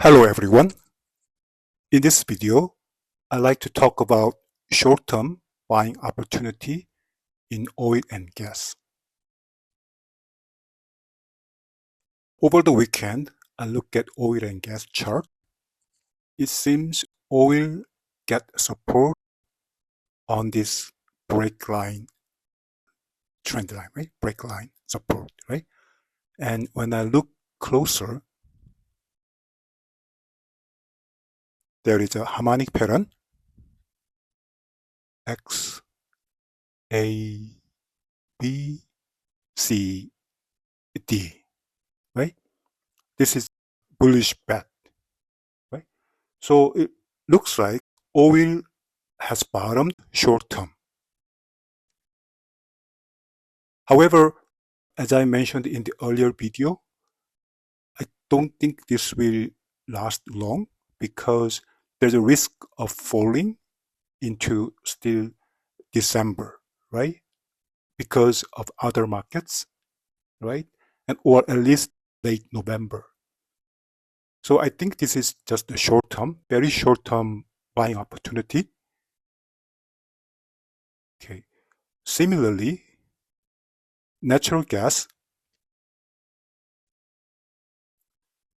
Hello everyone. In this video, I'd like to talk about short-term buying opportunity in oil and gas. Over the weekend, I looked at oil and gas chart. It seems oil get support on this breakline trend line, right? Breakline support, right? And when I look closer, there is a harmonic pattern X, A, B, C, D, right? This is bullish bat, right? So it looks like oil has bottomed short term. However, as I mentioned in the earlier video, I don't think this will last long because there's a risk of falling into still December, right? Because of other markets, right? And or at least late November. So I think this is just a short term, very short term buying opportunity. Okay. Similarly, natural gas.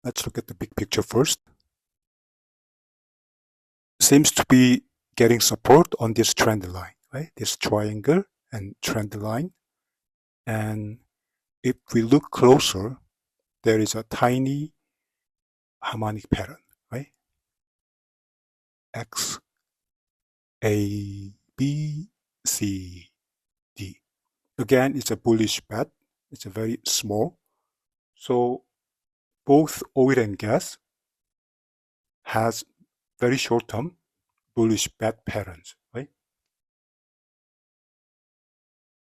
Let's look at the big picture first. Seems to be getting support on this trend line, right? This triangle and trend line. And if we look closer, there is a tiny harmonic pattern, right? X, A, B, C, D. Again, it's a bullish bat. It's a very small. So both oil and gas has very short-term bullish bat patterns, right?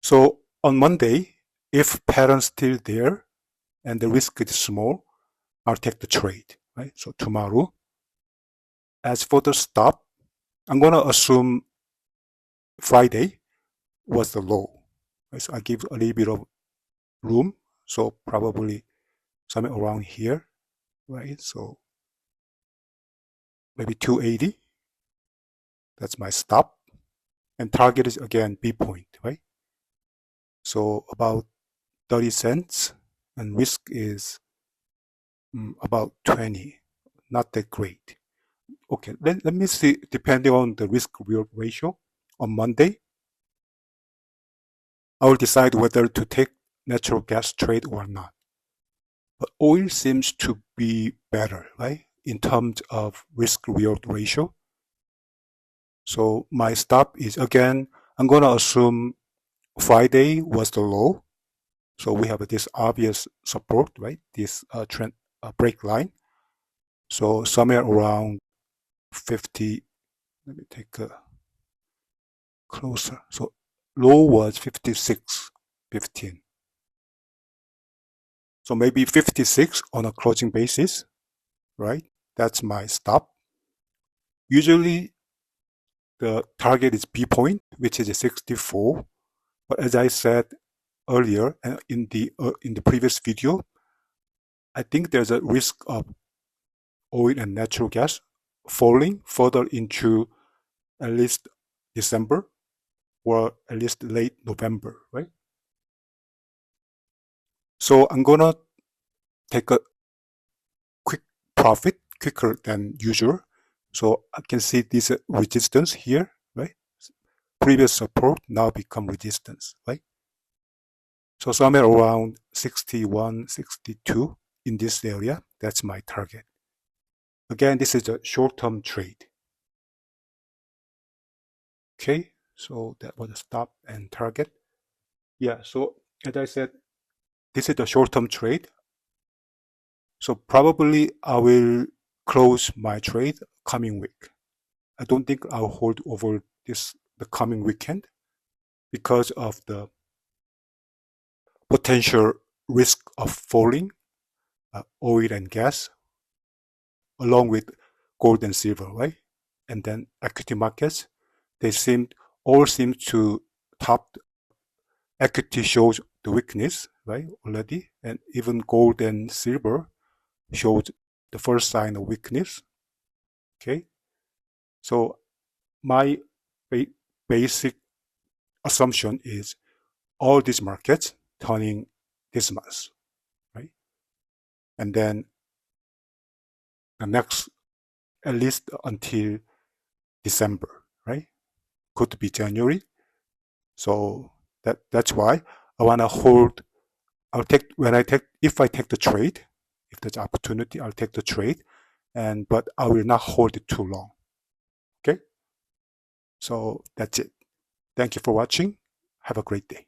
So on Monday, if pattern's still there and the risk is small, I'll take the trade, right? So tomorrow. As for the stop, I'm going to assume Friday was the low. Right? So I give a little bit of room. So probably somewhere around here, right? So maybe 280. That's my stop. And target is again B point, right? So about 30 cents and risk is about 20. Not that great. Okay, let me see, depending on the risk reward ratio on Monday, I will decide whether to take natural gas trade or not. But oil seems to be better, right? In terms of risk reward ratio. So my stop is again, I'm going to assume Friday was the low. So we have this obvious support, right? This trend break line. So somewhere around 50, let me take a closer. So low was 56.15. So maybe 56 on a closing basis, right? That's my stop. Usually the target is B point, which is 64. But as I said earlier in the previous video, I think there's a risk of oil and natural gas falling further into at least December or at least late November, right? So I'm gonna take a quick profit, quicker than usual. So I can see this resistance here, right? Previous support now become resistance, right? So somewhere around 61, 62 in this area, that's my target. Again, this is a short-term trade. Okay, so that was a stop and target. Yeah, so as I said, this is a short-term trade. So probably I will close my trade coming week. I don't think I'll hold over the coming weekend because of the potential risk of falling oil and gas along with gold and silver, right? And then equity markets, they all seem to top. Equity shows the weakness, right, already, and even gold and silver shows the first sign of weakness. Okay, so my basic assumption is all these markets turning this month, right? And then the next, at least until December, right? Could be January. So that's why I want to hold. If I take the trade, if there's opportunity, I'll take the trade, but I will not hold it too long. Okay. So that's it. Thank you for watching. Have a great day.